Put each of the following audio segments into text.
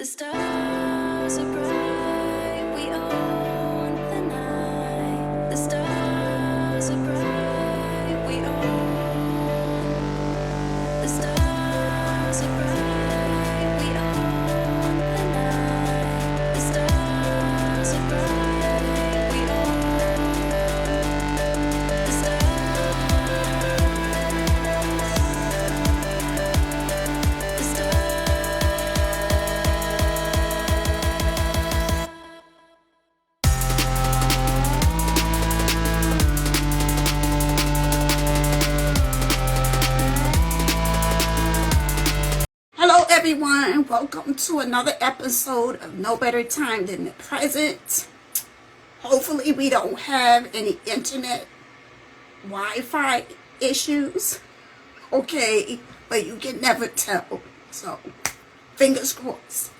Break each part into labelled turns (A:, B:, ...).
A: The stars are bright, we own the night. The stars are bright, we own. The stars are bright, we own the night. The stars are bright, we own. The
B: Hello everyone, welcome to another episode of No Better Time Than the Present. Hopefully we don't have any internet Wi-Fi issues, okay, but you can never tell, so fingers crossed.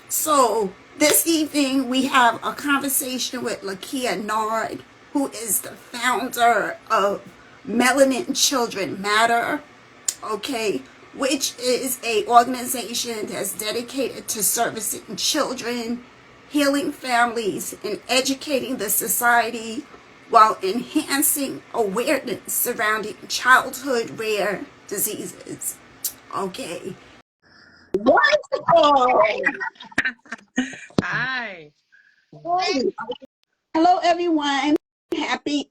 B: So this evening we have a conversation with Lakeia Nard, who is the founder of Melanin Children Matter, okay, which is a organization that's dedicated to servicing children, healing families, and educating the society while enhancing awareness surrounding childhood rare diseases. Okay. Wonderful.
C: Hi.
B: Hello everyone. Happy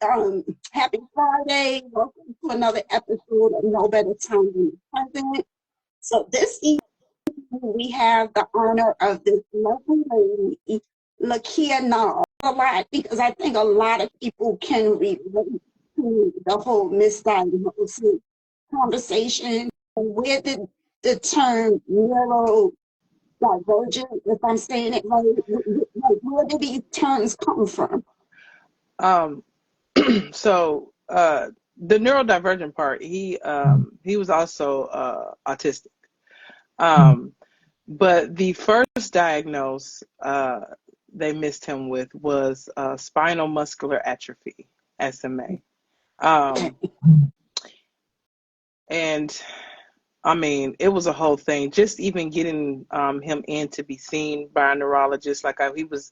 B: Friday. Welcome to another episode of No Better Time Than the Present. So this evening we have the honor of this lovely lady, Lakeia Nard. A lot, because I think a lot of people can relate to the whole misdiagnosis conversation. Where did the term neurodivergent, if I'm saying it right, where did these terms come from?
C: So the neurodivergent part, he was also autistic. But the first diagnose they missed him with was spinal muscular atrophy, SMA. And I mean, it was a whole thing. Just even getting him in to be seen by a neurologist, like he was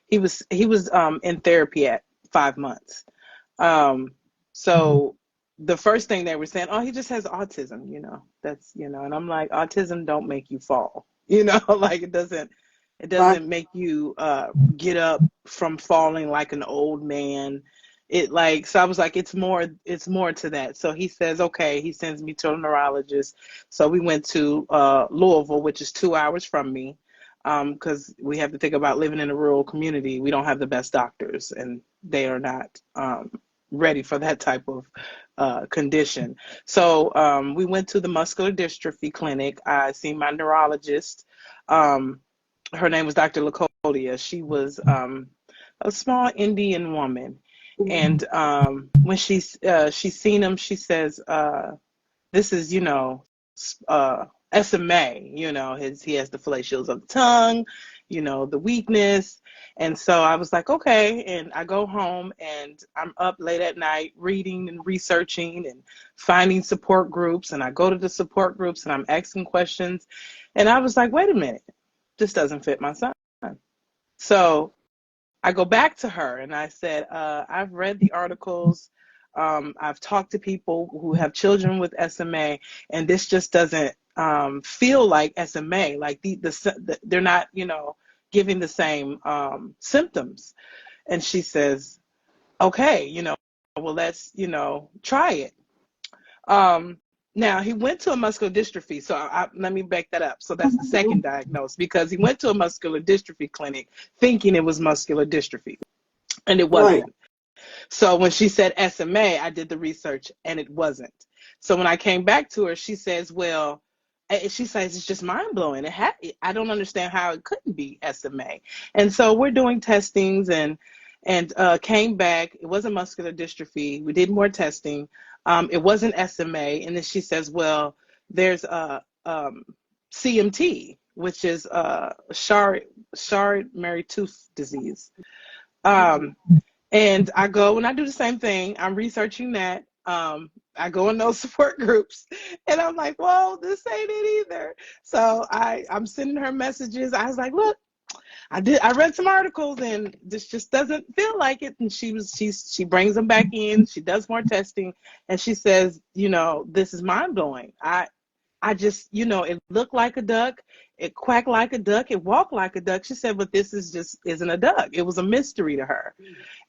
C: in therapy at 5 months. So the first thing they were saying, oh, he just has autism, that's, and I'm like, autism don't make you fall, like it doesn't make you get up from falling like an old man. So I was like, it's more to that. So he says, okay, he sends me to a neurologist. So we went to Louisville, which is 2 hours from me. Because we have to think about living in a rural community. We don't have the best doctors, and they are not ready for that type of condition. So we went to the muscular dystrophy clinic. I seen my neurologist. Her name was Dr. Lakeia. She was a small Indian woman. And when she seen him, she says, this is, SMA, he has the falacials of the tongue, the weakness. And so I was like, okay. And I go home and I'm up late at night reading and researching and finding support groups. And I go to the support groups and I'm asking questions. And I was like, wait a minute, this doesn't fit my son. So I go back to her and I said, I've read the articles. I've talked to people who have children with SMA, and this just doesn't feel like SMA. Like they're not, giving the same symptoms. And she says, okay, well, let's, try it. Now he went to a muscular dystrophy. So let me back that up. So that's the second diagnosis, because he went to a muscular dystrophy clinic thinking it was muscular dystrophy, and it wasn't. Right. So when she said SMA, I did the research and it wasn't. So when I came back to her, she says, well, she says, it's just mind blowing. I don't understand how it couldn't be SMA. And so we're doing testings and came back. It wasn't muscular dystrophy. We did more testing. It wasn't SMA. And then she says, well, there's a CMT, which is Charcot-Marie-Tooth disease. And I go and I do the same thing. I'm researching that. I go in those support groups and I'm like, well, this ain't it either. So I'm sending her messages. I was like, look, I read some articles and this just doesn't feel like it. And she brings them back in. She does more testing and she says, this is mind blowing. I just, it looked like a duck. It quacked like a duck. It walked like a duck. She said, but this isn't a duck. It was a mystery to her.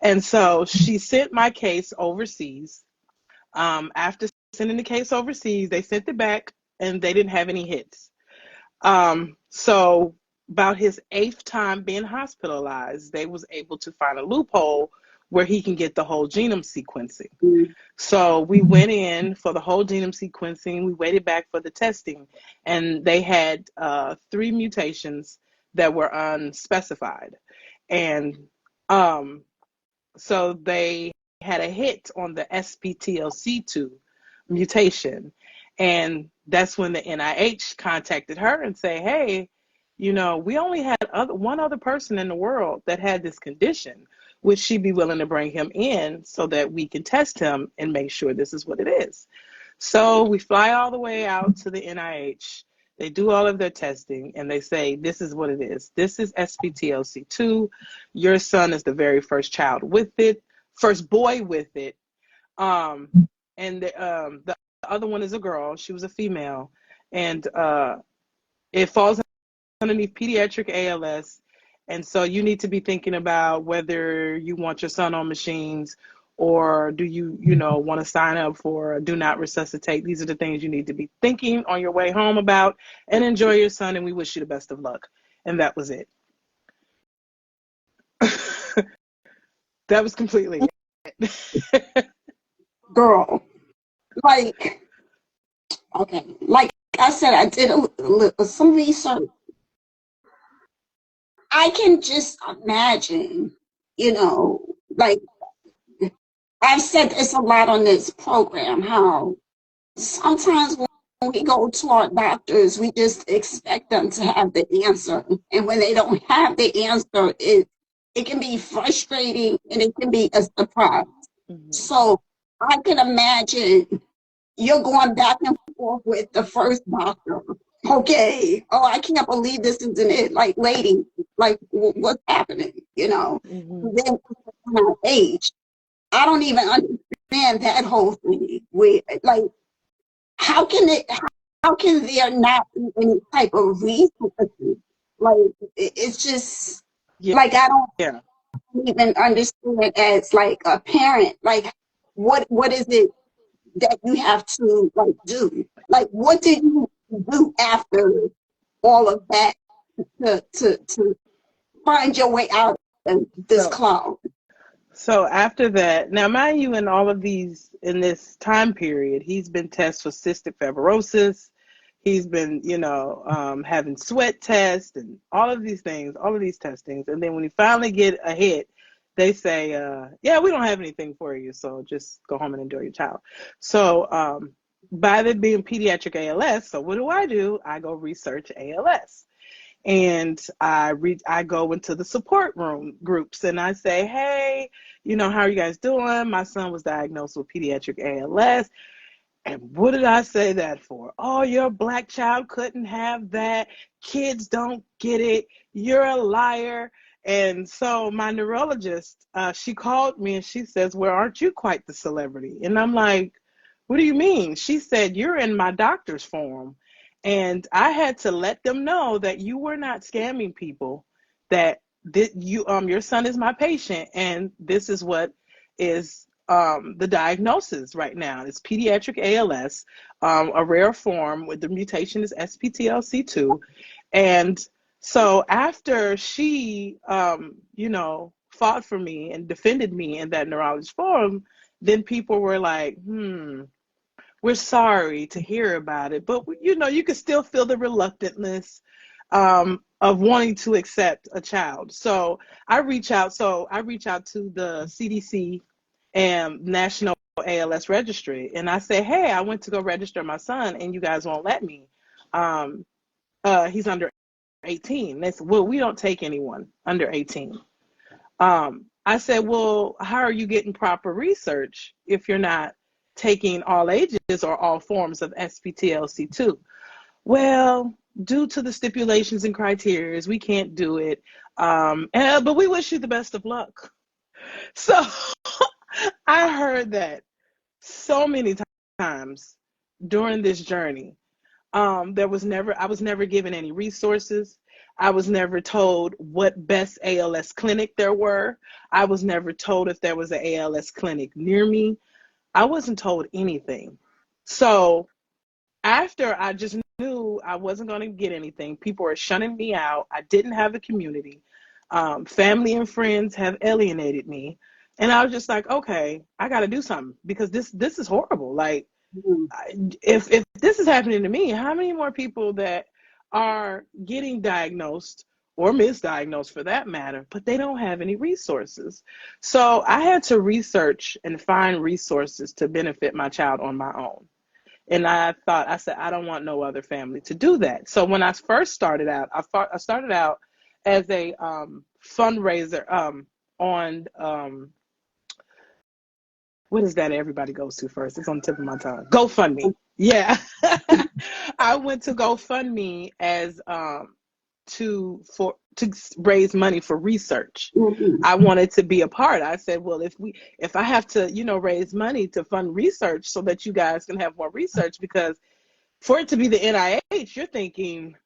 C: And so she sent my case overseas. After sending the case overseas, they sent it back and they didn't have any hits. So about his 8th time being hospitalized, they was able to find a loophole where he can get the whole genome sequencing. So we went in for the whole genome sequencing. We waited back for the testing, and they had 3 mutations that were unspecified. And so they had a hit on the SPTLC2 mutation. And that's when the NIH contacted her and say, hey, we only had one other person in the world that had this condition. Would she be willing to bring him in so that we can test him and make sure this is what it is? So we fly all the way out to the NIH. They do all of their testing and they say, this is what it is. This is SPTLC2. Your son is the very first child with it, first boy with it. And the other one is a girl. She was a female. And it falls underneath pediatric ALS. And so you need to be thinking about whether you want your son on machines or do you want to sign up for do not resuscitate. These are the things you need to be thinking on your way home about, and enjoy your son, and we wish you the best of luck. And that was it. That was completely it.
B: Girl, like, okay, like I said, I did some research. I can just imagine, like I've said this a lot on this program, how sometimes when we go to our doctors, we just expect them to have the answer. And when they don't have the answer, it can be frustrating and it can be a surprise.
C: Mm-hmm.
B: So I can imagine you're going back and forth with the first doctor. Okay, oh, I can't believe this isn't it. Like, lady, like, what's happening?
C: Mm-hmm.
B: And then my age, I don't even understand that whole thing. Like, how can there not be any type of resources? Like, it's just
C: Yeah.
B: like I don't
C: Yeah.
B: even understand it as like a parent. Like, what is it that you have to like do? Like, what did you do after all of that to find your way out of this cloud?
C: So after that, now mind you, in this time period, he's been tested for cystic fibrosis. He's been, having sweat tests and all of these things, all of these testings. And then when you finally get a hit, they say, yeah, we don't have anything for you. So just go home and enjoy your child. So by there being pediatric ALS, so what do? I go research ALS. And I go into the support room groups and I say, hey, how are you guys doing? My son was diagnosed with pediatric ALS. And what did I say that for? Oh, your black child couldn't have that. Kids don't get it. You're a liar. And so my neurologist, she called me and she says, well, aren't you quite the celebrity? And I'm like, what do you mean? She said, you're in my doctor's forum. And I had to let them know that you were not scamming people, that your son is my patient, and this is what is the diagnosis right now. It's pediatric ALS, a rare form with the mutation is SPTLC2. And so after she, fought for me and defended me in that neurologist forum, then people were like, we're sorry to hear about it, but you can still feel the reluctantness of wanting to accept a child. So I reach out to the CDC and National ALS Registry, and I say, hey, I went to go register my son, and you guys won't let me. He's under 18. They said, well, we don't take anyone under 18. I said, well, how are you getting proper research if you're not taking all ages or all forms of SPTLC2. Well, due to the stipulations and criteria, we can't do it. But we wish you the best of luck. So I heard that so many times during this journey. I was never given any resources. I was never told what best ALS clinic there were. I was never told if there was an ALS clinic near me. I wasn't told anything. So after I just knew I wasn't going to get anything, people were shunning me out. I didn't have a community. Family and friends have alienated me. And I was just like, okay, I got to do something because this is horrible. Like, if this is happening to me, how many more people that are getting diagnosed or misdiagnosed for that matter, but they don't have any resources? So I had to research and find resources to benefit my child on my own. And I said, I don't want no other family to do that. So when I first started out, I started out as a fundraiser on what is that everybody goes to first? It's on the tip of my tongue. GoFundMe. Yeah. I went to GoFundMe as to raise money for research. I wanted to be a part. I said, well, if I have to, raise money to fund research so that you guys can have more research, because for it to be the NIH, you're thinking,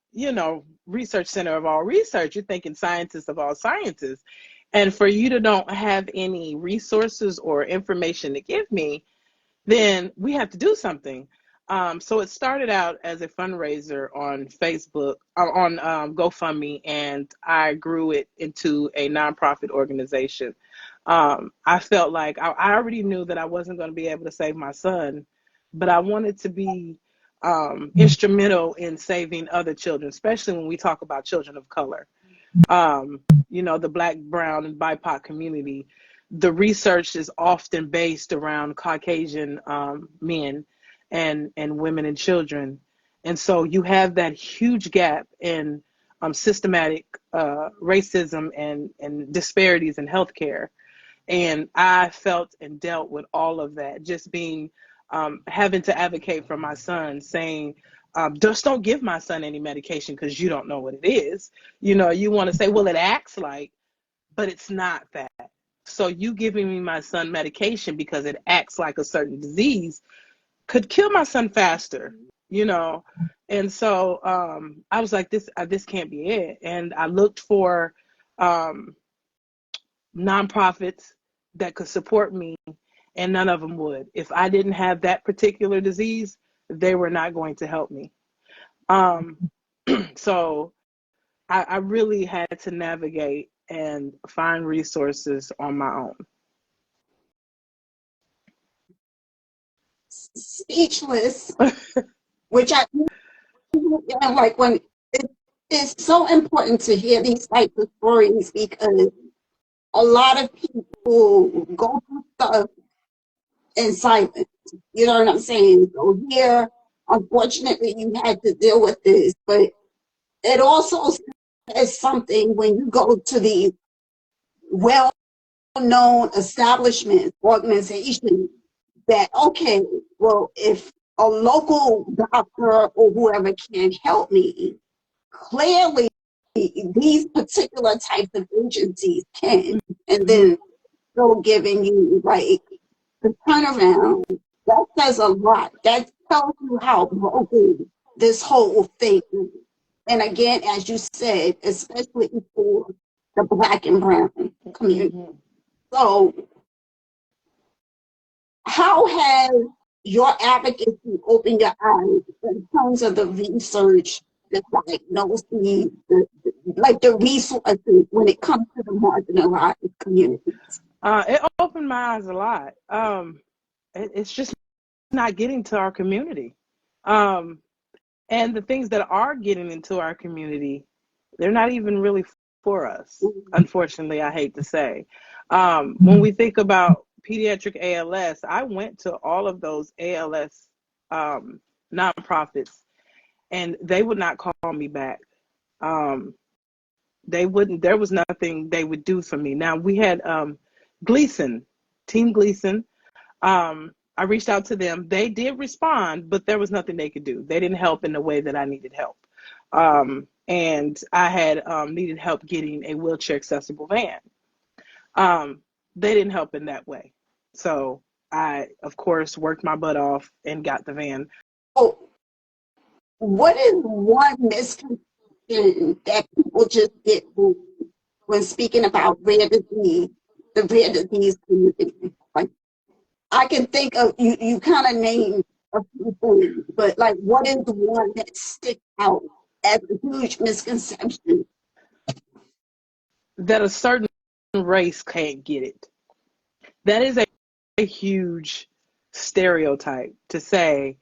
C: research center of all research, you're thinking scientists of all sciences. And for you to don't have any resources or information to give me, then we have to do something. So it started out as a fundraiser on Facebook, on GoFundMe, and I grew it into a nonprofit organization. I felt like I already knew that I wasn't going to be able to save my son, but I wanted to be instrumental in saving other children, especially when we talk about children of color. The Black, brown, and BIPOC community, the research is often based around Caucasian men and women and children. And so you have that huge gap in systematic racism and disparities in healthcare. And I felt and dealt with all of that, just being having to advocate for my son, saying, just don't give my son any medication because you don't know what it is. You want to say, well, it acts like, but it's not that. So you giving me my son medication because it acts like a certain disease could kill my son faster, And so I was like, this can't be it. And I looked for nonprofits that could support me, and none of them would. If I didn't have that particular disease, they were not going to help me. So I really had to navigate and find resources on my own.
B: Speechless, which I like when it's so important to hear these types of stories, because a lot of people go through stuff in silence. You know what I'm saying? So here, unfortunately, you had to deal with this, but it also says something when you go to the well-known establishment organization that, okay, well, if a local doctor or whoever can help me, clearly these particular types of agencies can, and then still giving you like the turnaround. That says a lot. That tells you how broken this whole thing is. And again, as you said, especially for the Black and brown community. So how has your advocacy opened your eyes in terms of the research, the diagnosis, the resources when it comes to the marginalized communities?
C: It opened my eyes a lot. It's just not getting to our community. And the things that are getting into our community, they're not even really for us, unfortunately, I hate to say. When we think about pediatric ALS, I went to all of those ALS nonprofits, and they would not call me back. They wouldn't. There was nothing they would do for me. Now we had Gleason, Team Gleason. I reached out to them. They did respond, but there was nothing they could do. They didn't help in the way that I needed help. And I had needed help getting a wheelchair accessible van. They didn't help in that way. So I, of course, worked my butt off and got the van.
B: So what is one misconception that people just get when speaking about rare disease, the rare disease community? Like, I can think of, you kind of named a few things, but like, what is the one that sticks out as a huge misconception?
C: That a certain race can't get it. That is a huge stereotype to say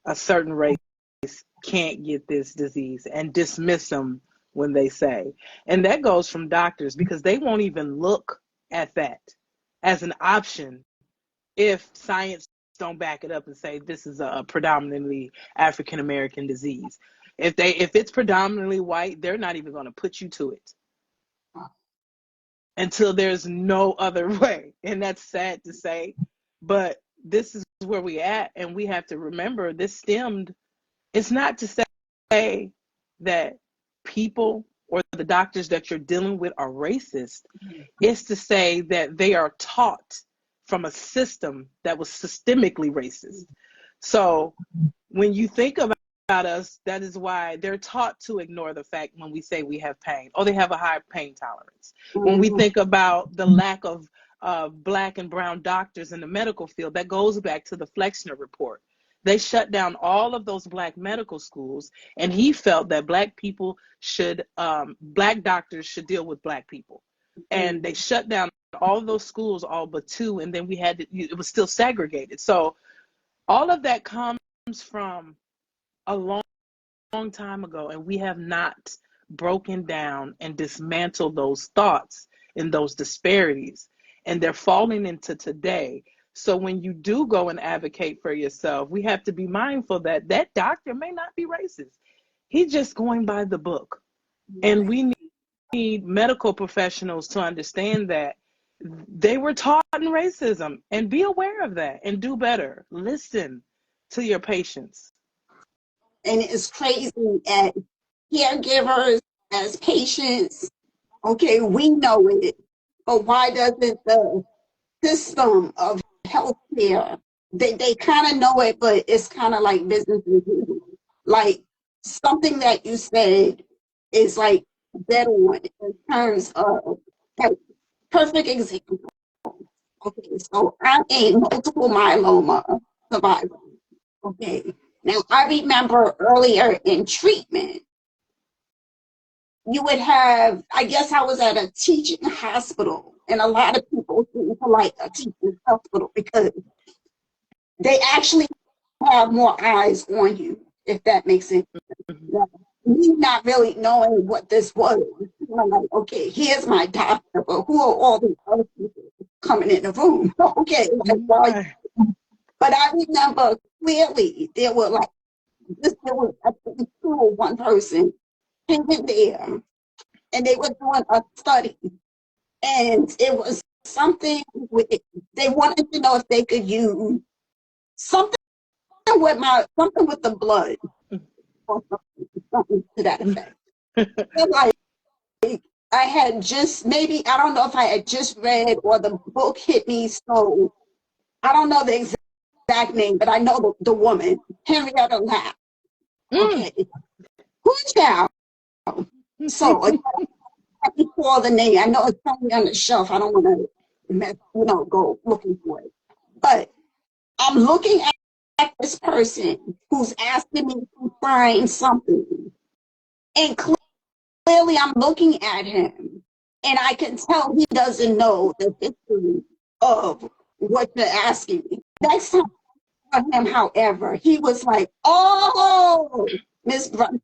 C: a certain race can't get this disease and dismiss them when they say. And that goes from doctors, because they won't even look at that as an option if science don't back it up and say this is a predominantly African American disease. If it's predominantly white, they're not even going to put you to it until there's no other way. And that's sad to say, but this is where we at, and we have to remember this stemmed. It's not to say that people or the doctors that you're dealing with are racist. It's to say that they are taught from a system that was systemically racist. So when you think about us, that is why they're taught to ignore the fact when we say we have pain, or they have a high pain tolerance. When we think about the lack of Black and brown doctors in the medical field, that goes back to the Flexner report. They shut down all of those Black medical schools, and he felt that Black people should, Black doctors should deal with Black people. And they shut down all of those schools, all but two, and then we had to, it was still segregated. So all of that comes from a long time ago, and we have not broken down and dismantled those thoughts and those disparities, and they're falling into today. So when you do go and advocate for yourself, we have to be mindful that that doctor may not be racist. He's just going by the book. And we need medical professionals to understand that they were taught in racism, and be aware of that and do better. Listen to your patients.
B: And it's crazy as caregivers, as patients, okay, we know it, but why doesn't the system of healthcare, they kind of know it, but it's kind of like business as usual. Like something that you said is like dead on in terms of, like, perfect example. Okay, so I'm a multiple myeloma survivor. Okay, now I remember earlier in treatment, you would have, I guess I was at a teaching hospital, and a lot of people seem to like a teaching hospital because they actually have more eyes on you, if that makes sense. Now, me not really knowing what this was, I'm like, okay, here's my doctor, but who are all these other people coming in the room? Okay, like, well, but I remember clearly there were like, there was I think two or one person came in there, and they were doing a study, and it was something with, they wanted to know if they could use something something with the blood, or something to that effect. And like, I had just, maybe, I don't know if I had just read or the book hit me, so I don't know the exact name, but I know the woman, Henrietta Lacks. Okay, good child. So I can't recall the name. I know it's probably on the shelf. I don't want to go looking for it. But I'm looking at this person who's asking me to find something, and clearly I'm looking at him, and I can tell he doesn't know the history of what you're asking me. Next time I saw him, however, he was like, "Oh, Miss Brunson,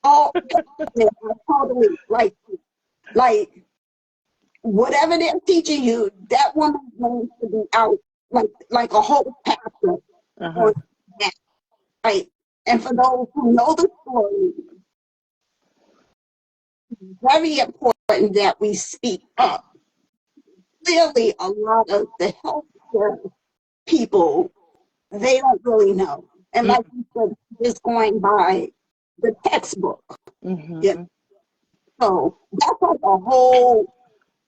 B: oh, yeah, I totally like whatever they're teaching you, that woman's going to be out like a whole chapter on that, right?" And for those who know the story, it's very important that we speak up. Clearly, a lot of the healthcare people, they don't really know. And like you said, just going by the textbook. Yeah.
C: Mm-hmm.
B: So that's like a whole,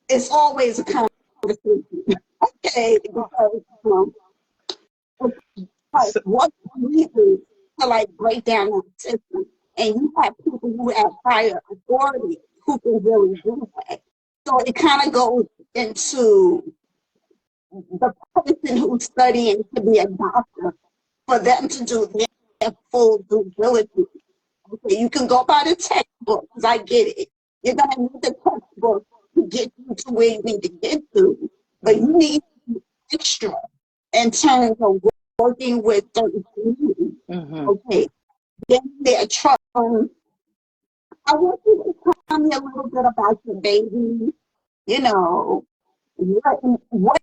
B: it's always a conversation. Okay, because it's like
C: So,
B: what we do to like break down that system. And you have people who have higher authority who can really do that. So it kind of goes into the person who's studying to be a doctor for them to do their full due diligence. Okay, you can go by the textbook, because I get it. You're going to need the textbook to get you to where you need to get to, but you need extra in terms of working with certain communities.
C: mm-hmm.
B: Okay, then they're trying. I want you to tell me a little bit about your baby. You know, what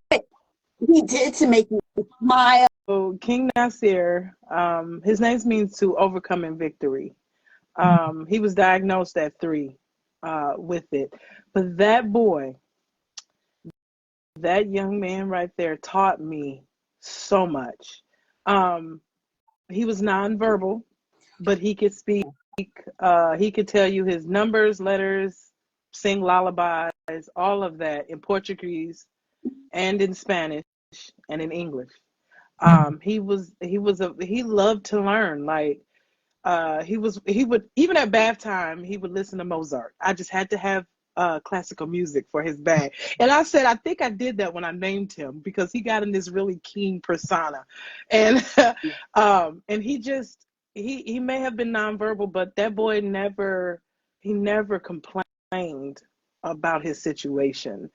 B: he did to make you smile.
C: So King Nazir, his name means to overcome in victory. He was diagnosed at 3 with it. But that boy, that young man right there taught me so much. He was nonverbal, but he could speak. He could tell you his numbers, letters, sing lullabies, all of that in Portuguese and in Spanish and in English. He loved to learn. Like he would, even at bath time, he would listen to Mozart. I just had to have classical music for his bag. And I said, I think I did that when I named him, because he got in this really keen persona. And and he may have been nonverbal, but that boy never complained about his situation.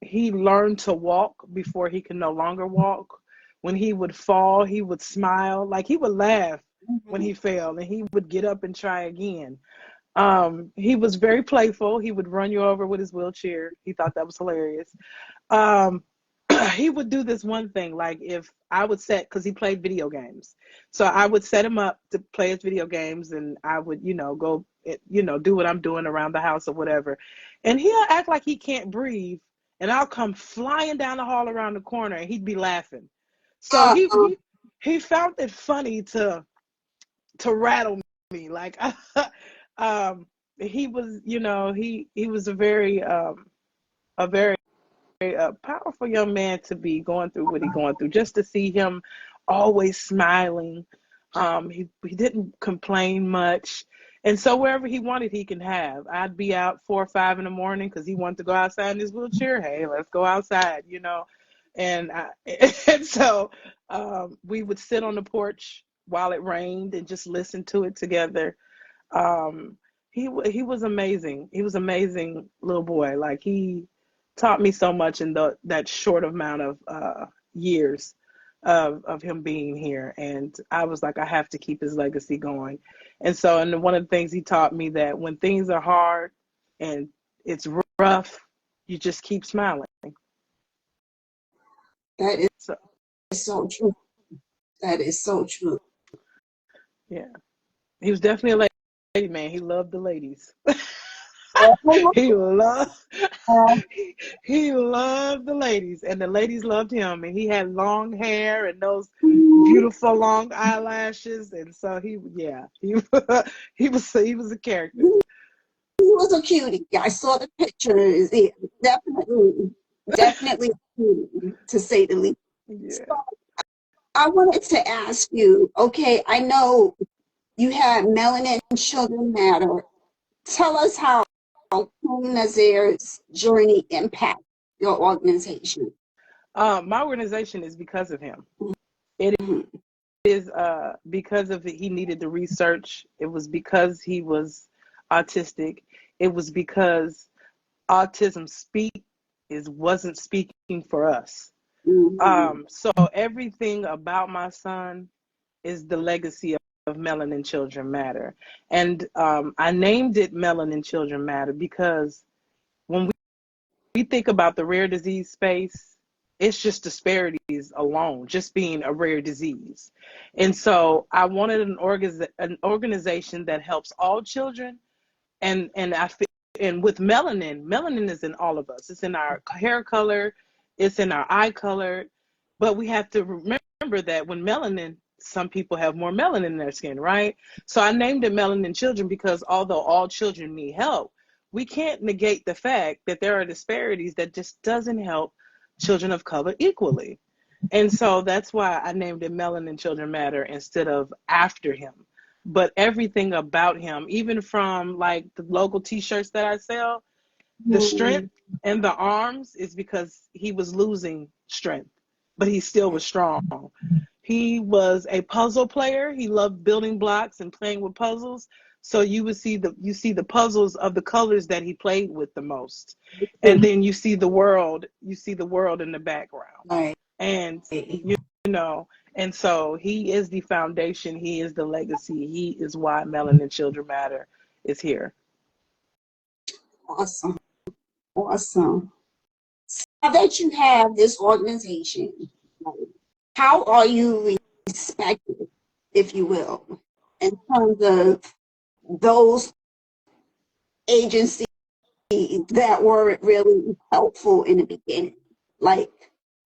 C: He learned to walk before he could no longer walk. When he would fall, he would smile. Like, he would laugh when he failed, and he would get up and try again. He was very playful. He would run you over with his wheelchair. He thought that was hilarious. Um, he would do this one thing, like, if I would set, because he played video games, so I would set him up to play his video games, and I would, go, do what I'm doing around the house or whatever, and he'll act like he can't breathe, and I'll come flying down the hall around the corner, and he'd be laughing. So
B: Uh,
C: he found it funny to rattle me, like, he was, he was a very powerful young man to be going through what he's going through. Just to see him always smiling, he didn't complain much, and so wherever he wanted, he can have. I'd be out 4 or 5 in the morning because he wanted to go outside in his wheelchair. Hey, let's go outside, and and so we would sit on the porch while it rained and just listen to it together. um, he was amazing. He was amazing little boy. Like, he taught me so much in that short amount of years of him being here, and I was like, I have to keep his legacy going. And so, and one of the things he taught me, that when things are hard and it's rough, you just keep smiling.
B: that is
C: So
B: so true. That is so true.
C: yeah, he was definitely a lady man. He loved the ladies.
B: Uh,
C: he loved he loved the ladies, and the ladies loved him, and he had long hair and those beautiful long eyelashes, and so he he was a character.
B: He was a cutie. I saw the pictures. Yeah, definitely, definitely a cutie, to say the least.
C: Yeah.
B: So I wanted to ask you, okay, I know you had Melanin Children Matter. Tell us how King Nazir's journey impacts your organization.
C: My organization is because of him. It
B: Mhm.
C: is because of it. He needed the research. It was because he was autistic. It was because autism wasn't speaking for us.
B: Mhm.
C: So everything about my son is the legacy of Melanin Children Matter. And I named it Melanin Children Matter because when we think about the rare disease space, it's just disparities alone, just being a rare disease. And so I wanted an organization that helps all children. And I feel, and with melanin is in all of us. It's in our hair color, it's in our eye color, But we have to remember that when melanin, some people have more melanin in their skin, right? So I named it Melanin Children because although all children need help, we can't negate the fact that there are disparities that just doesn't help children of color equally. And so that's why I named it Melanin Children Matter instead of after him. But everything about him, even from like the local t-shirts that I sell, the strength and the arms is because he was losing strength, but he still was strong. He was a puzzle player. He loved building blocks and playing with puzzles. So you see the puzzles of the colors that he played with the most. And then you see the world in the background.
B: Right.
C: And you know, and so he is the foundation, he is the legacy, he is why Melanin Children Matter is here.
B: Awesome. Awesome. Now that you have this organization, how are you respected, if you will, in terms of those agencies that weren't really helpful in the beginning? Like,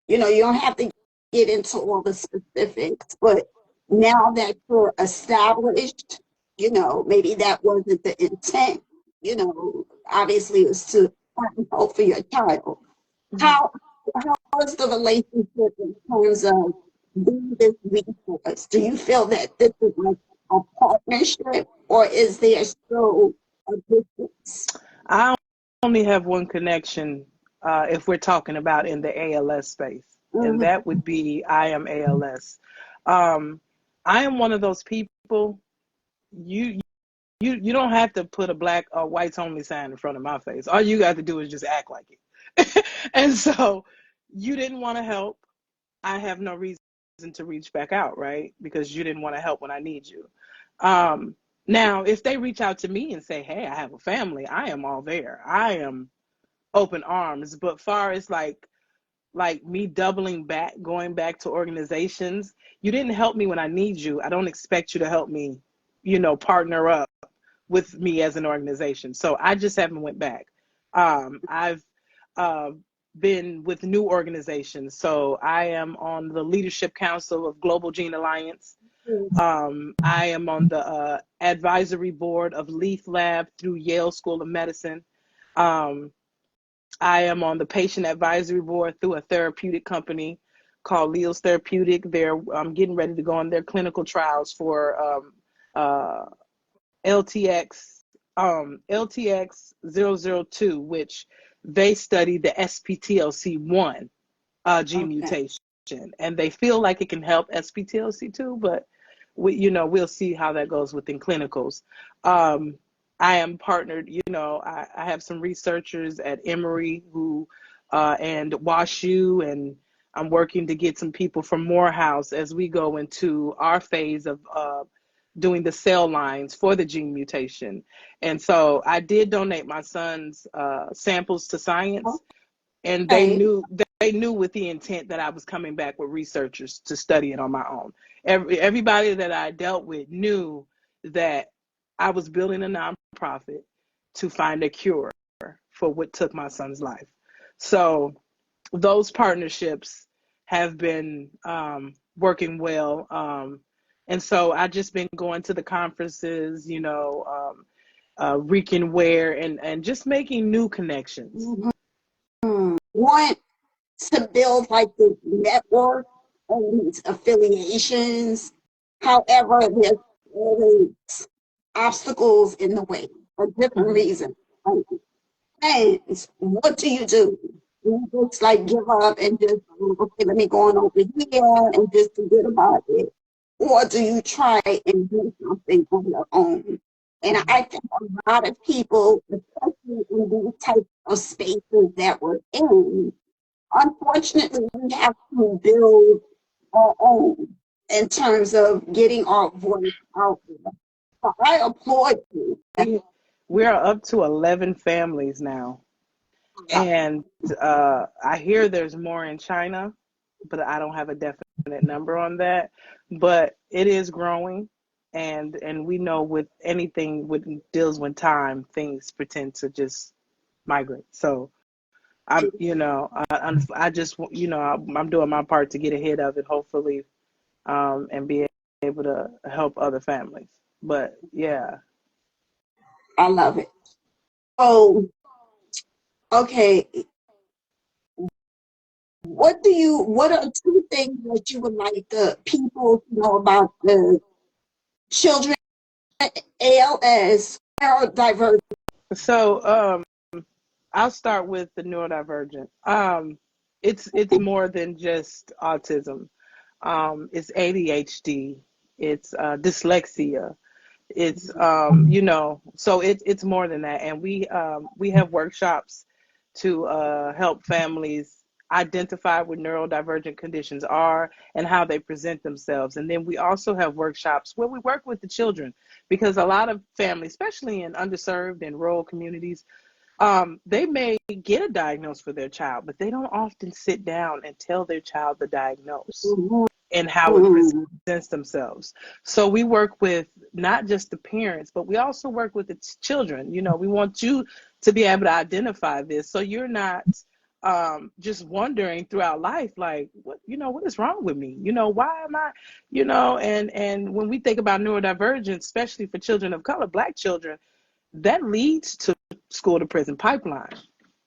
B: you don't have to get into all the specifics, but now that you're established, maybe that wasn't the intent, obviously it's to find help for your child. How how is the relationship in terms of being this resource? Do you feel that this is like a partnership, or is there still a distance?
C: I only have one connection if we're talking about in the ALS space, and
B: Mhm.
C: that would be I am ALS. I am one of those people. You you don't have to put a black or whites only sign in front of my face. All you got to do is just act like it. And so you didn't want to help. I have no reason to reach back out, right? Because you didn't want to help when I need you. Um, Now, if they reach out to me and say, "Hey, I have a family," I am all there. I am open arms. But far as like me doubling back, going back to organizations, you didn't help me when I need you. I don't expect you to help me, partner up with me as an organization. So I just haven't went back. I've uh, been with new organizations. So I am on the Leadership Council of Global Gene Alliance. I am on the advisory board of Leaf Lab through Yale School of Medicine. Um, I am on the patient advisory board through a therapeutic company called Leos Therapeutic. They're getting ready to go on their clinical trials for uh, LTX LTX 002, which they study the SPTLC1 gene
B: Okay.
C: mutation, and they feel like it can help SPTLC2, but we'll see how that goes within clinicals. Um, I am partnered. I have some researchers at Emory who and WashU, and I'm working to get some people from Morehouse as we go into our phase of doing the cell lines for the gene mutation. And so I did donate my son's samples to science, and
B: Okay.
C: they knew with the intent that I was coming back with researchers to study it on my own. Everybody that I dealt with knew that I was building a nonprofit to find a cure for what took my son's life. So those partnerships have been working well. And so I just been going to the conferences, Reek and Wear, and just making new connections.
B: Want to build like the network and these affiliations. However, there's always obstacles in the way for different
C: Mm-hmm.
B: reasons. Like, and what do you do? Do you just like give up and just, okay, let me go on over here and just forget about it? Or do you try and do something on your own? And
C: Mm-hmm.
B: I think a lot of people, especially in these types of spaces that we're in, unfortunately, we have to build our own in terms of getting our voice out there. So I applaud you.
C: We are up to 11 families now. And I hear there's more in China, but I don't have a definite number on that. But it is growing, and we know with anything with deals with time, things pretend to just migrate. So I just, I'm doing my part to get ahead of it, hopefully, and be able to help other families. But yeah.
B: I love it. Oh, okay. What are two things that you would like the people to know about the children ALS neurodivergent?
C: So I'll start with the neurodivergent. It's more than just autism. It's ADHD. It's dyslexia. It's so it's more than that. And we have workshops to help families identify what neurodivergent conditions are and how they present themselves. And then we also have workshops where we work with the children, because a lot of families, especially in underserved and rural communities, they may get a diagnosis for their child, but they don't often sit down and tell their child the diagnosis and how it presents themselves. So we work with not just the parents, but we also work with the children. We want you to be able to identify this, so you're not just wondering throughout life, like, what is wrong with me? Why am I, and when we think about neurodivergence, especially for children of color, Black children, that leads to school to prison pipeline,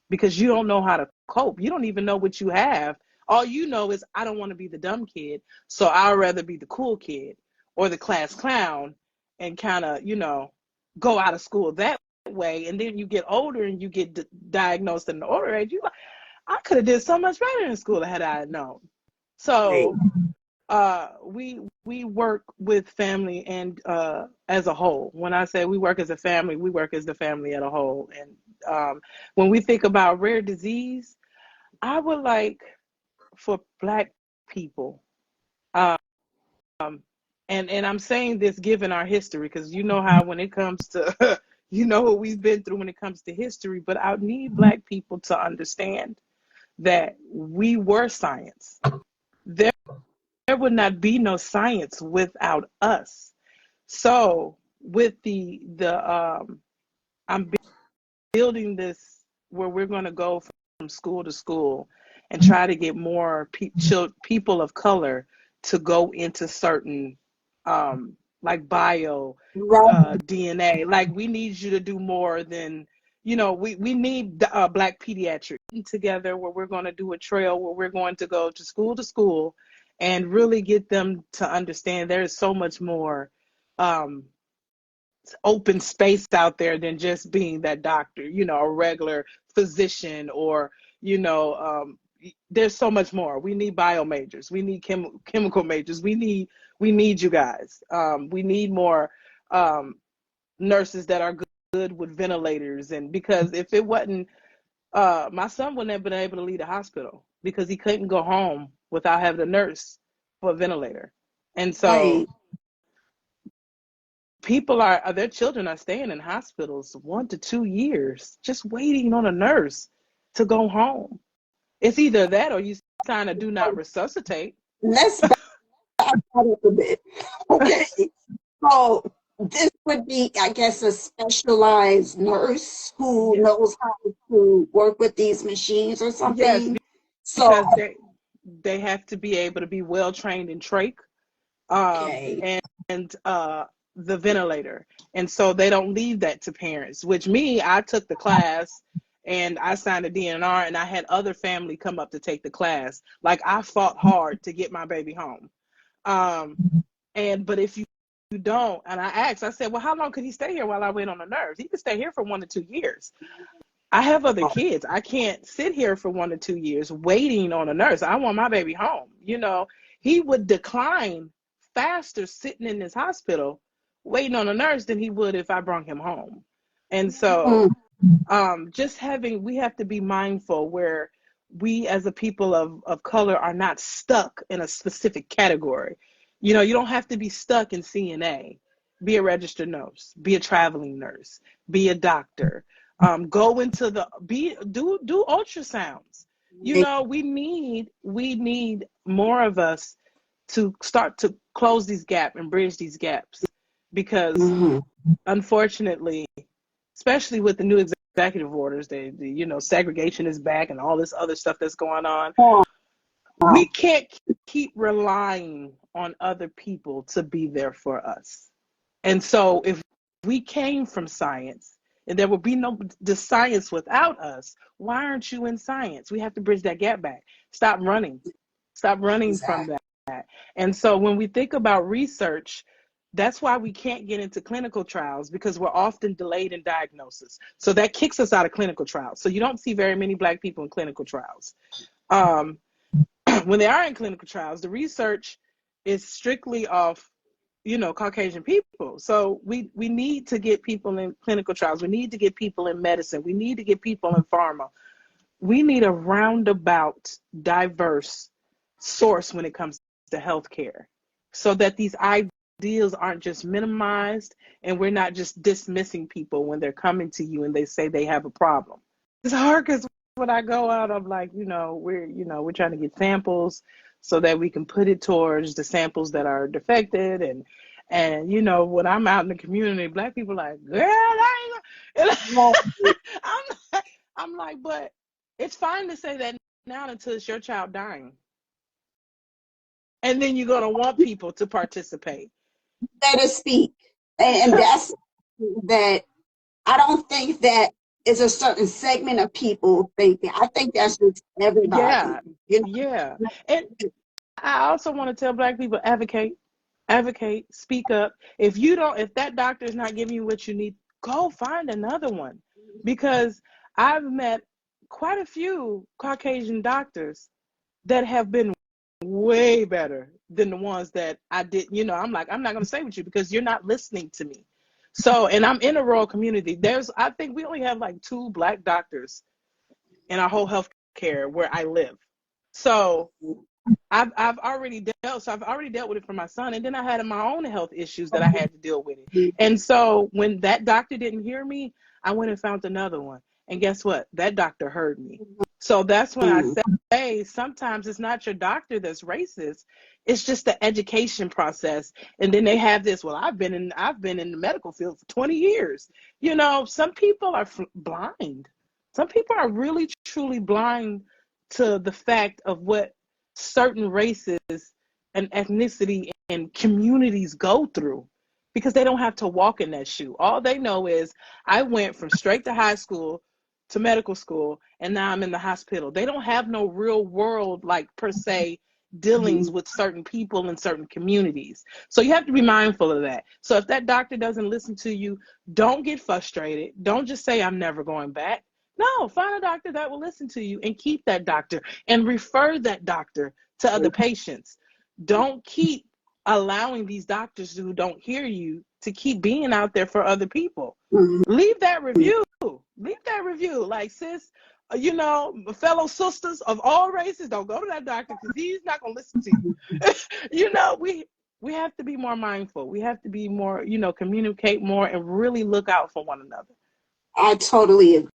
C: because you don't know how to cope. You don't even know what you have. All you know is, I don't want to be the dumb kid, so I'd rather be the cool kid or the class clown, and kind of, go out of school that way. And then you get older and you get diagnosed in an older age. You like, I could have did so much better in school had I known.
B: Right.
C: So we work with family and as a whole. When I say we work as a family, we work as the family as a whole. And when we think about rare disease, I would like for Black people, um, and I'm saying this given our history, because you know how when it comes to what we've been through when it comes to history, but I need Black people to understand that we were science. There would not be no science without us. So with I'm building this where we're going to go from school to school and try to get more people of color to go into certain like bio
B: Right.
C: DNA. Like, we need you to do more than, we need Black pediatrics together, where we're going to do a trail where we're going to go to school and really get them to understand there is so much more um, open space out there than just being that doctor, a regular physician, or, there's so much more. We need bio majors. We need chemical majors. We need you guys. We need more nurses that are good with ventilators. And because if it wasn't, my son wouldn't have been able to leave the hospital, because he couldn't go home without having a nurse for a ventilator. And so
B: Right.
C: their children are staying in hospitals 1 to 2 years, just waiting on a nurse to go home. It's either that or you sign a do not resuscitate.
B: Let's back up a bit. Okay. So this would be, I guess, a specialized nurse who
C: Yes,
B: knows how to work with these machines or
C: yes,
B: something. So,
C: because they have to be able to be well trained in trach,
B: okay.
C: and the ventilator. And so they don't leave that to parents, which I took the class and I signed a DNR, and I had other family come up to take the class. Like, I fought hard to get my baby home. Um, but if you don't, and I said, well, how long could he stay here while I wait on a nurse? He could stay here for 1 to 2 years. I have other kids. I can't sit here for 1 to 2 years waiting on a nurse. I want my baby home. He would decline faster sitting in this hospital waiting on a nurse than he would if I brought him home. And so,
B: Mm,
C: we have to be mindful where we as a people of color are not stuck in a specific category. You don't have to be stuck in CNA. Be a registered nurse, be a traveling nurse, be a doctor. Go into do ultrasounds. We need more of us to start to close these gaps and bridge these gaps, because
B: mhm.
C: unfortunately, especially with the new executive orders, you know, segregation is back and all this other stuff that's going on. We can't keep relying on other people to be there for us. And so if we came from science and there would be no the science without us, why aren't you in science? We have to bridge that gap back. Stop running from that. And so when we think about research, that's why we can't get into clinical trials, because we're often delayed in diagnosis. So that kicks us out of clinical trials. So you don't see very many Black people in clinical trials. When they are in clinical trials, the research is strictly off, you know, Caucasian people. So we need to get people in clinical trials. We need to get people in medicine. We need to get people in pharma. We need a roundabout, diverse source when it comes to healthcare, so that these ideals aren't just minimized and we're not just dismissing people when they're coming to you and they say they have a problem. It's hard because when I go out, I'm like, we're trying to get samples so that we can put it towards the samples that are defected. And when I'm out in the community, Black people are like, girl, I ain't I'm like, but it's fine to say that now until it's your child dying. And then you're going to want people to participate.
B: Let us speak. And that's that. I don't think that is a certain segment of people thinking. I think that's just everybody.
C: Yeah. Yeah. And I also want to tell Black people, advocate, speak up. If that doctor is not giving you what you need, go find another one. Because I've met quite a few Caucasian doctors that have been way better than the ones that I did. I'm like, I'm not going to stay with you because you're not listening to me. So, and I'm in a rural community. I think we only have like 2 Black doctors in our whole health care where I live. So I've already dealt with it for my son, and then I had my own health issues that I had to deal with it. And so when that doctor didn't hear me, I went and found another one. And guess what? That doctor heard me. So that's when I say sometimes it's not your doctor that's racist. It's just the education process. And then they have this, well, I've been in the medical field for 20 years. Some people are blind. Some people are really, truly blind to the fact of what certain races and ethnicity and communities go through, because they don't have to walk in that shoe. All they know is I went from straight to high school to medical school, and now I'm in the hospital. They don't have no real world, like, per se, dealings with certain people in certain communities. So you have to be mindful of that. So if that doctor doesn't listen to you, don't get frustrated. Don't just say, I'm never going back. No, find a doctor that will listen to you and keep that doctor and refer that doctor to other patients. Don't keep allowing these doctors who don't hear you to keep being out there for other people. Leave that review. Like, sis, fellow sisters of all races, don't go to that doctor because he's not going to listen to you. We have to be more mindful. We have to be more, communicate more and really look out for one another.
B: I totally agree.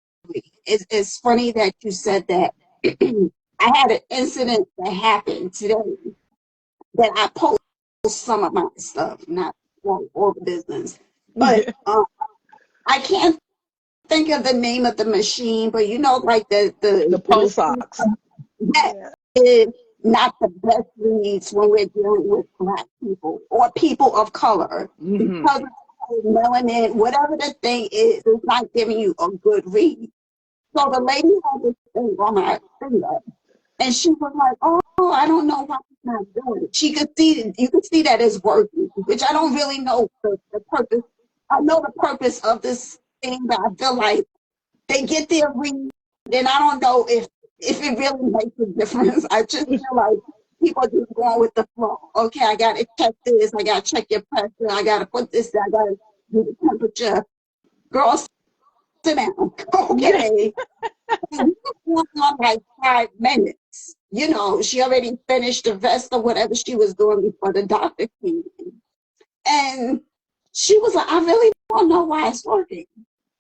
B: It's funny that you said that. I had an incident that happened today that I post some of my stuff, not all the business, but I can't think of the name of the machine, but like the
C: pulse ox.
B: That is not the best reads when we're dealing with Black people or people of color, because of melanin, whatever the thing is, it's not giving you a good read. So the lady had this thing on her finger, and she was like, "Oh, I don't know why it's not doing it." You could see that it's working, which I don't really know the purpose. I know the purpose of this thing, but I feel like they get their read, and I don't know if it really makes a difference. I just feel like people are just going with the flow. Okay, I gotta check this. I gotta check your pressure. I gotta put this. I gotta do the temperature. Girl, sit down. Okay. On like 5 minutes. She already finished the vest or whatever she was doing before the doctor came in. And she was like, I really don't know why it's working.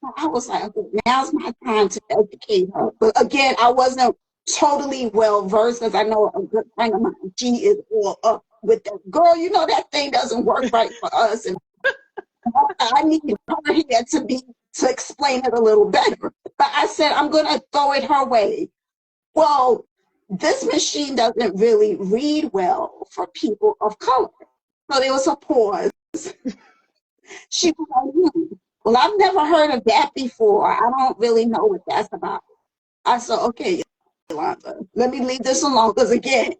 B: So I was like, okay, now's my time to educate her. But again, I wasn't totally well versed, because I know a good friend of mine, she is all up with that. Girl, that thing doesn't work right for us. And I need her here to explain it a little better. but I said, I'm going to throw it her way. Well, this machine doesn't really read well for people of color. So there was a pause. She was like, well, I've never heard of that before. I don't really know what that's about. I said, okay, Yolanda, let me leave this alone. Because again,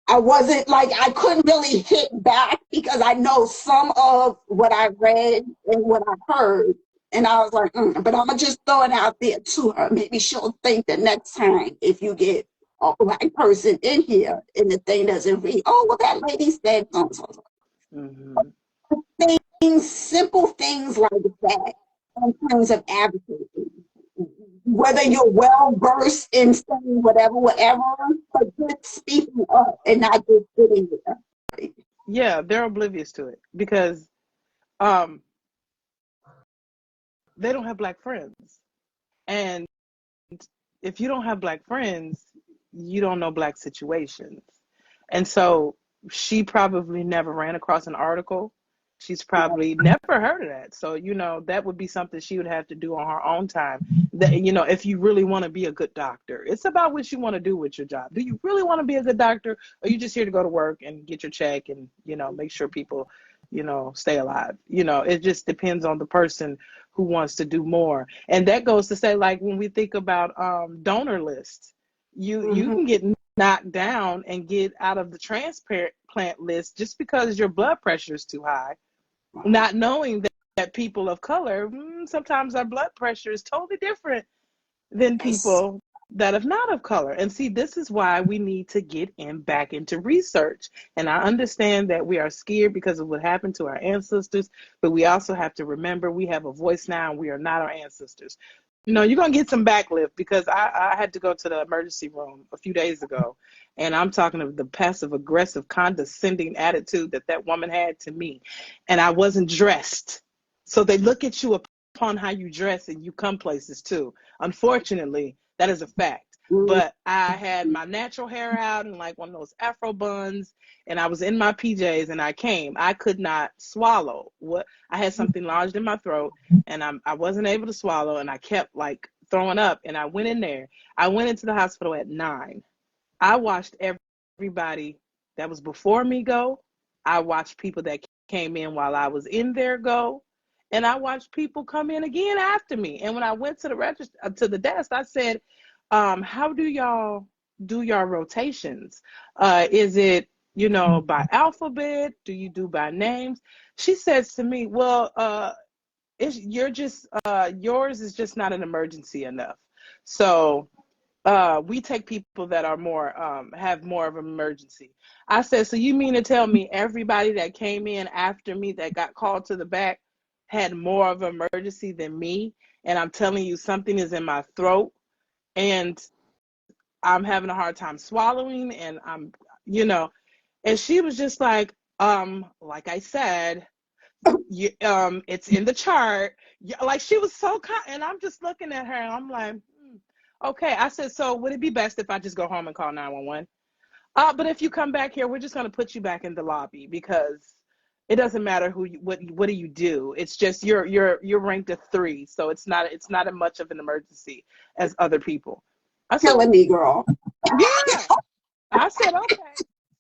B: I wasn't like, I couldn't really hit back because I know some of what I read and what I heard. And I was like, but I'm going to just throw it out there to her. Maybe she'll think the next time if you get a black person in here and the thing doesn't read, oh, well, that lady said so.
C: Mm-hmm.
B: Things, simple things like that in terms of advocacy. Whether you're well versed in saying whatever, but just speaking up and not just sitting there.
C: Yeah, they're oblivious to it because they don't have black friends. And if you don't have black friends, you don't know black situations. And so she probably never ran across an article. She's probably never heard of that. So, that would be something she would have to do on her own time. That, if you really want to be a good doctor, it's about what you want to do with your job. Do you really want to be a good doctor? Or are you just here to go to work and get your check and, make sure people, stay alive? It just depends on the person who wants to do more. And that goes to say, like, when we think about donor lists, you can get knocked down and get out of the transplant list just because your blood pressure is too high, not knowing that people of color, sometimes our blood pressure is totally different than people that are not of color. And see, this is why we need to get back into research. And I understand that we are scared because of what happened to our ancestors, but we also have to remember we have a voice now and we are not our ancestors. You're going to get some backlift because I had to go to the emergency room a few days ago, and I'm talking of the passive aggressive condescending attitude that woman had to me, and I wasn't dressed. So they look at you upon how you dress and you come places too. Unfortunately, that is a fact. But I had my natural hair out and like one of those Afro buns, and I was in my PJs and I came. I could not swallow. I had something lodged in my throat and I wasn't able to swallow, and I kept like throwing up, and I went in there. I went into the hospital at 9. I watched everybody that was before me go. I watched people that came in while I was in there go. And I watched people come in again after me. And when I went to the register, to the desk, I said, how do y'all do your rotations? Is it, by alphabet? Do you do by names? She says to me, well, yours is just not an emergency enough. So we take people that are more have more of an emergency. I said, so you mean to tell me everybody that came in after me that got called to the back had more of an emergency than me? And I'm telling you, something is in my throat and I'm having a hard time swallowing, and I'm, and she was just like I said, it's in the chart. Like, she was so kind, and I'm just looking at her and I'm like, okay. I said, so would it be best if I just go home and call 911? But if you come back here, we're just going to put you back in the lobby because it doesn't matter what do you do. It's just you're ranked a 3, so it's not as much of an emergency as other people. I said,
B: Killing me, girl.
C: yeah. I said, okay.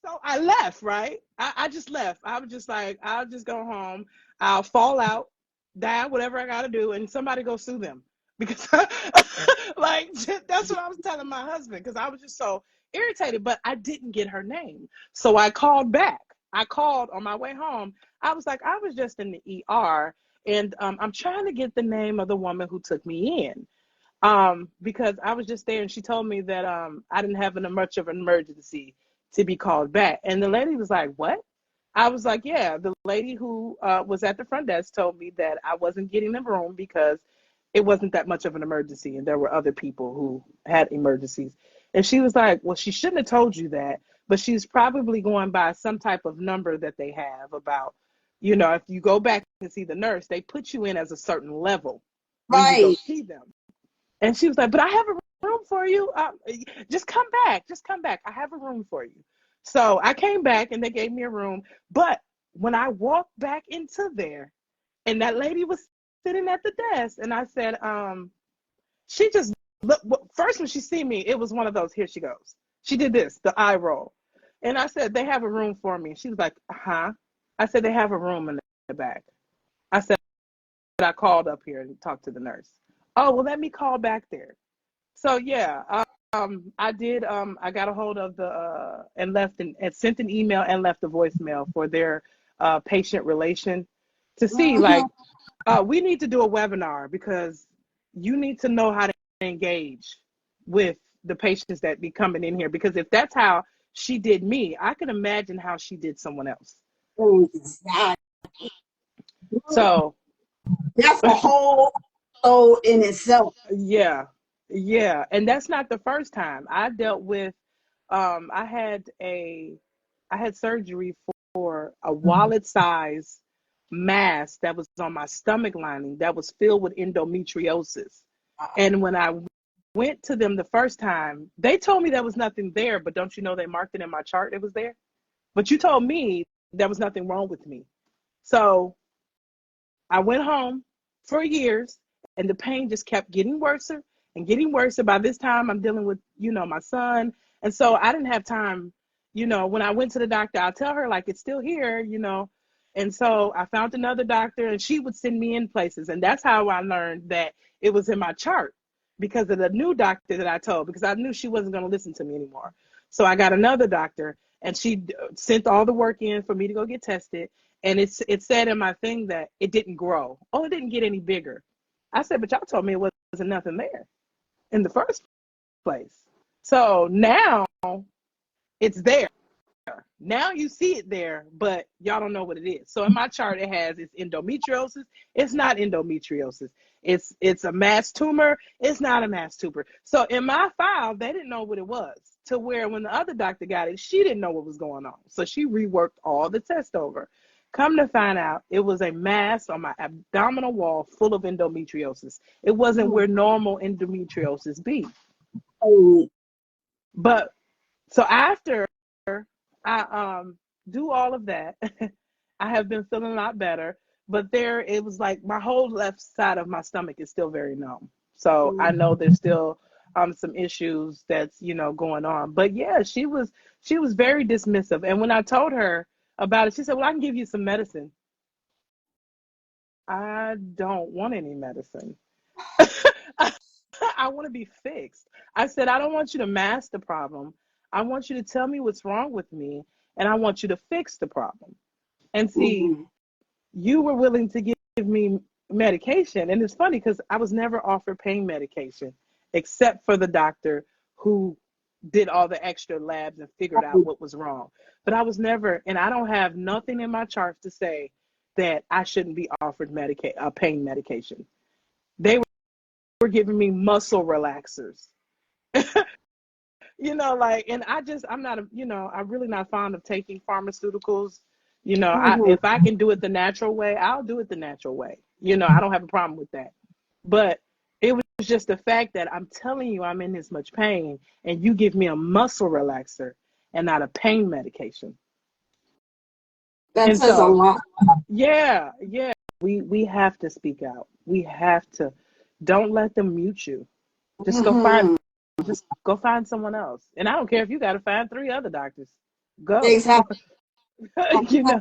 C: So I left, right? I just left. I was just like, I'll just go home. I'll fall out, die, whatever I got to do, and somebody go sue them. Because, like, that's what I was telling my husband, because I was just so irritated, but I didn't get her name. So I called back. I called on my way home. I was like, I was just in the ER, and I'm trying to get the name of the woman who took me in. Because I was just there and she told me that I didn't have much of an emergency to be called back. And the lady was like, what? I was like, yeah, the lady who was at the front desk told me that I wasn't getting the room because it wasn't that much of an emergency and there were other people who had emergencies. And she was like, well, she shouldn't have told you that, but she's probably going by some type of number that they have about, if you go back and see the nurse, they put you in as a certain level when you go
B: Right.
C: see them. And she was like, but I have a room for you. Just come back. Just come back. I have a room for you. So I came back and they gave me a room. But when I walked back into there and that lady was sitting at the desk and I said, she just look. First, when she see me, it was one of those. Here she goes. She did this, the eye roll, and I said, "They have a room for me." She was like, "Huh?" I said, "They have a room in the back." I said, "I called up here and talked to the nurse." Oh, well, let me call back there. So yeah, I did. I got a hold of the and left and sent an email and left a voicemail for their patient relation to see like we need to do a webinar because you need to know how to engage with the patients that be coming in here, because if that's how she did me, I can imagine how she did someone else.
B: Exactly.
C: So
B: that's a whole show in itself.
C: yeah, yeah, and that's not the first time I dealt with. I had surgery for a wallet size mass that was on my stomach lining that was filled with endometriosis. And when I went to them the first time, they told me there was nothing there, but don't you know they marked it in my chart, it was there. But you told me there was nothing wrong with me. So I went home for years, and the pain just kept getting worse and getting worse. By this time, I'm dealing with, my son. And so I didn't have time, when I went to the doctor, I'll tell her, like, it's still here. And so I found another doctor, and she would send me in places. And that's how I learned that it was in my chart, because of the new doctor that I told, because I knew she wasn't going to listen to me anymore. So I got another doctor, and she sent all the work in for me to go get tested. And it said in my thing that it didn't grow. Oh, it didn't get any bigger. I said, but y'all told me it wasn't nothing there in the first place. So now it's there. Now you see it there, but y'all don't know what it is. So in my chart, it's endometriosis. It's not endometriosis. It's a mass tumor. It's not a mass tumor. So in my file, they didn't know what it was, to where when the other doctor got it, she didn't know what was going on. So she reworked all the tests over. Come to find out, it was a mass on my abdominal wall full of endometriosis. It wasn't where normal endometriosis be. But so after I do all of that, I have been feeling a lot better. But it was like my whole left side of my stomach is still very numb. So I know there's still some issues that's going on. But yeah, she was very dismissive. And when I told her about it, she said, "Well, I can give you some medicine." I don't want any medicine. I want to be fixed. I said, "I don't want you to mask the problem. I want you to tell me what's wrong with me, and I want you to fix the problem." And see, you were willing to give me medication. And it's funny because I was never offered pain medication except for the doctor who did all the extra labs and figured out what was wrong. But I was never, and I don't have nothing in my charts to say that I shouldn't be offered pain medication. They were giving me muscle relaxers. And I'm not I'm really not fond of taking pharmaceuticals. If I can do it the natural way, I'll do it the natural way. I don't have a problem with that. But it was just the fact that I'm telling you I'm in this much pain, and you give me a muscle relaxer and not a pain medication.
B: That
C: And
B: says a
C: so,
B: lot.
C: yeah, we have to speak out. We have to. Don't let them mute you. Just go find someone else. And I don't care if you got to find 3 other doctors. Go.
B: Exactly.
C: you know.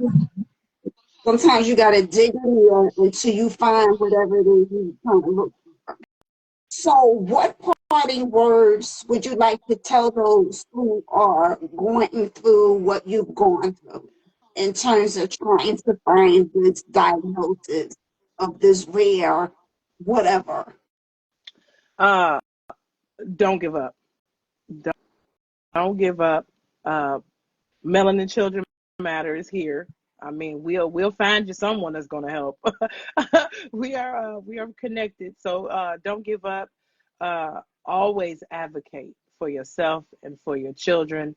B: Sometimes you got to dig in there until you find whatever it is you're trying to look for. So what parting words would you like to tell those who are going through what you've gone through in terms of trying to find this diagnosis of this rare whatever?
C: Don't give up. Don't give up. Melanin Children Matter is here. I mean, we'll find you someone that's going to help. we are connected, so don't give up. Always advocate for yourself and for your children.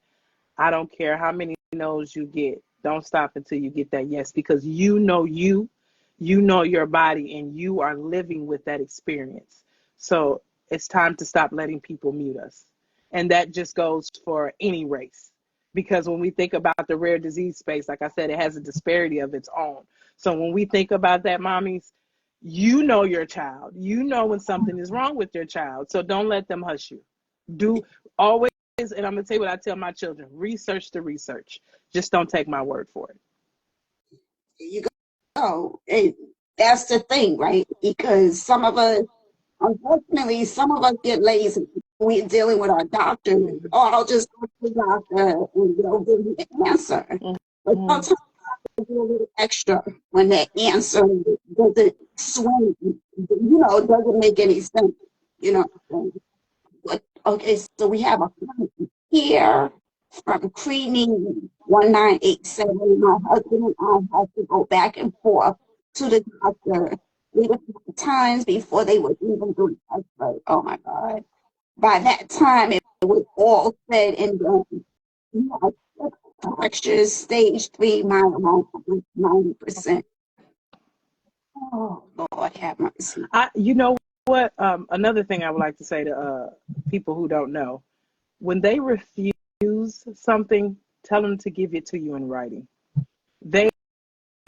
C: I don't care how many no's you get. Don't stop until you get that yes, because you know your body, and you are living with that experience. So it's time to stop letting people mute us. And that just goes for any race. Because when we think about the rare disease space, like I said, it has a disparity of its own. So when we think about that, mommies, You know your child. You know when something is wrong with your child. So don't let them hush you. Do always, and I'm going to tell you what I tell my children, research the research. Just don't take my word for it.
B: You go. And that's the thing, right? Because some of us, unfortunately, some of us get lazy. We're dealing with our doctor. Oh, I'll just go to the doctor and they'll give me an answer. But sometimes do a little extra when that answer doesn't swing, doesn't make any sense, But, okay, so we have a comment here from Creamy 1987. My husband and I had to go back and forth to the doctor 3 times before they would even do the x-ray. Oh my God. By that time, it was all said and done. Fractures, stage 3, myeloma, 90%. Oh, Lord have mercy.
C: You know what? Another thing I would like to say to people who don't know, when they refuse something, tell them to give it to you in writing. They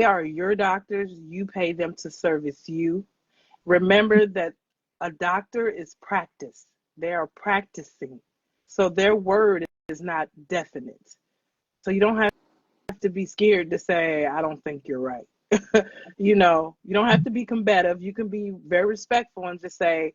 C: are your doctors. You pay them to service you. Remember that a doctor is practice. They are practicing. So their word is not definite. So you don't have to be scared to say, I don't think you're right. You don't have to be combative. You can be very respectful and just say,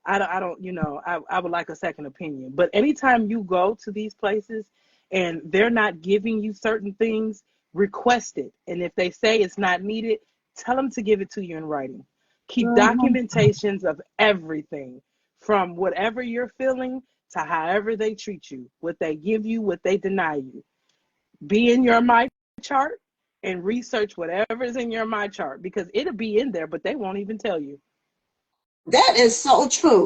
C: I don't, I would like a second opinion. But anytime you go to these places and they're not giving you certain things, request it. And if they say it's not needed, tell them to give it to you in writing. Keep documentations of everything, from whatever you're feeling to however they treat you, what they give you, what they deny you. Be in your my chart and research whatever's in your my chart, because it'll be in there, but they won't even tell you.
B: That is so true.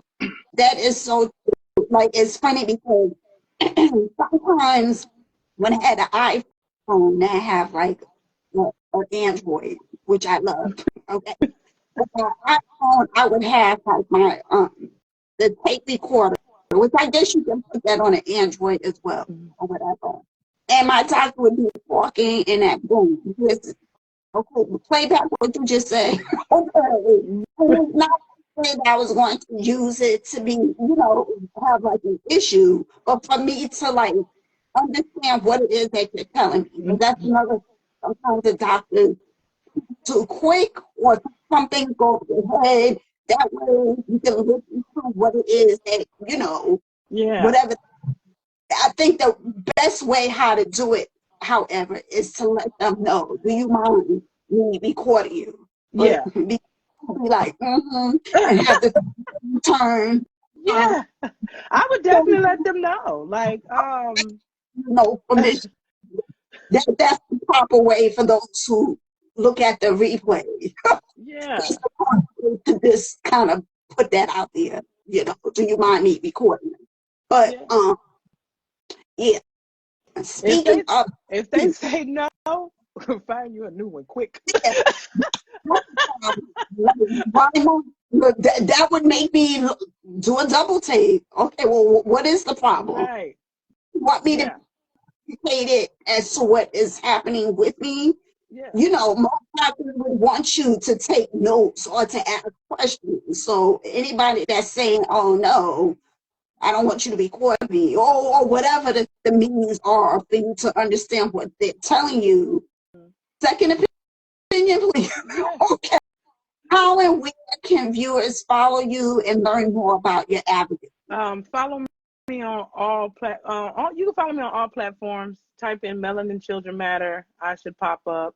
B: That is so true. Like, it's funny because sometimes when I had an iPhone, I have like an Android, which I love. Okay. But my iPhone, I would have like my the tape recorder, which I guess you can put that on an Android as well, or whatever. And my doctor would be walking in that boom. Listen, okay, play back what you just said. Okay. And not saying that I was going to use it to be, have like an issue, but for me to like understand what it is that you're telling me. But that's another, sometimes the doctor too quick or something go over your head. That way you can listen to what it is that,
C: Yeah.
B: whatever. I think the best way how to do it, however, is to let them know, do you mind me recording you? But
C: Yeah.
B: be like, and have to turn,
C: Yeah. I would definitely let them know. Like,
B: permission. That's the proper way for those who look at the replay.
C: yeah.
B: It's the proper way to just kind of put that out there, do you mind me recording? But
C: Yeah.
B: yeah. Speaking of,
C: If they say no, find you a new one quick.
B: why not? That would make me do a double take. Okay, well, what is the problem?
C: Right.
B: You want me to
C: Yeah.
B: communicate it as to what is happening with me?
C: Yeah.
B: Most doctors would want you to take notes or to ask questions. So anybody that's saying, oh no, I don't want you to record me, or whatever the means are for you to understand what they're telling you. Second opinion, please.
C: Yeah.
B: Okay. How and where can viewers follow you and learn more about your advocacy?
C: Follow me on you can follow me on all platforms. Type in Melanin Children Matter. I should pop up.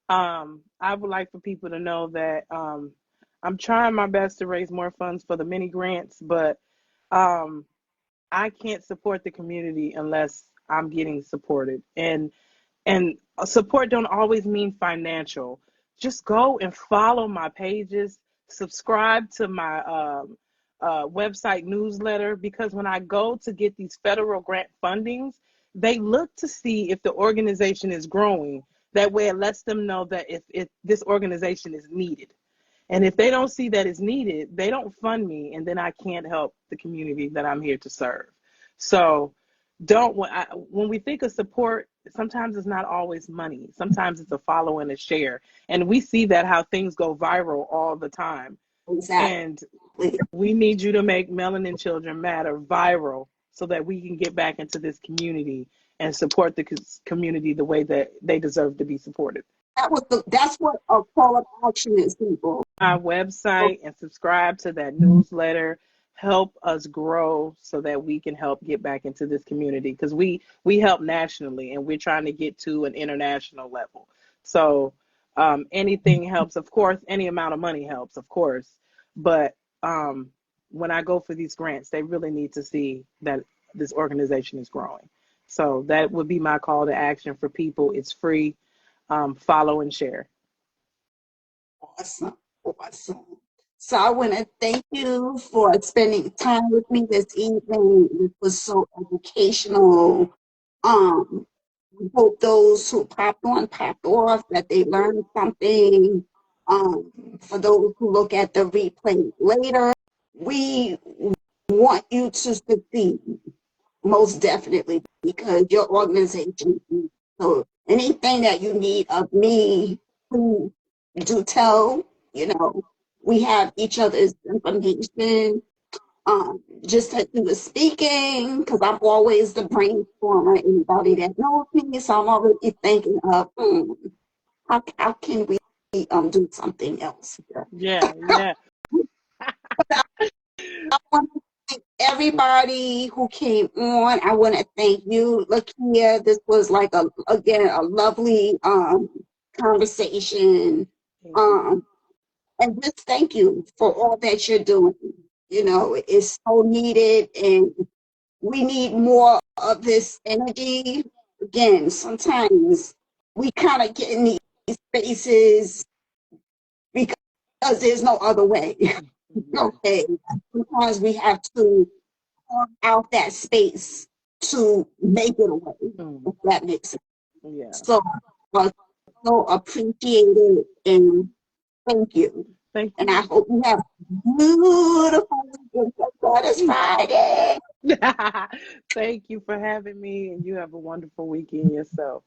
C: I would like for people to know that I'm trying my best to raise more funds for the mini grants, but I can't support the community unless I'm getting supported. And support don't always mean financial. Just go and follow my pages, subscribe to my website newsletter, because when I go to get these federal grant fundings, they look to see if the organization is growing. That way it lets them know that if this organization is needed. And if they don't see that it's needed, they don't fund me, and then I can't help the community that I'm here to serve. So when we think of support, sometimes it's not always money. Sometimes it's a follow and a share. And we see that how things go viral all the time.
B: Exactly.
C: And we need you to make Melanin Children Matter viral so that we can get back into this community and support the community the way that they deserve to be supported.
B: That's what a call of action is, people.
C: Our website and subscribe to that newsletter. Help us grow so that we can help get back into this community, because we help nationally and we're trying to get to an international level. So anything helps, of course. Any amount of money helps, of course. But when I go for these grants, they really need to see that this organization is growing. So that would be my call to action for people. It's free. Follow and share.
B: Awesome. Awesome. So I want to thank you for spending time with me this evening. It was so educational. We hope those who popped on, popped off, that they learned something. For those who look at the replay later, we want you to succeed, most definitely, because your organization. So anything that you need of me, please do tell. You know, we have each other's information. Just as you were speaking, because I'm always the brainstormer. Anybody that knows me, so I'm already thinking of how can we do something else here.
C: Yeah, yeah.
B: I want to thank everybody who came on. I want to thank you, Lakeia. This was like again a lovely conversation.
C: Thank you.
B: Um, and just thank you for all that you're doing. You know, it's so needed, and we need more of this energy. Again, sometimes we kind of get in these spaces because there's no other way.
C: Yeah.
B: Okay, sometimes we have to carve out that space to make it a way,
C: Mm,
B: if that makes sense.
C: yeah.
B: So, uh, so appreciate it and thank you.
C: Thank
B: And I
C: you.
B: hope you have a beautiful weekend. God is Friday.
C: Thank you for having me, and you have a wonderful weekend yourself.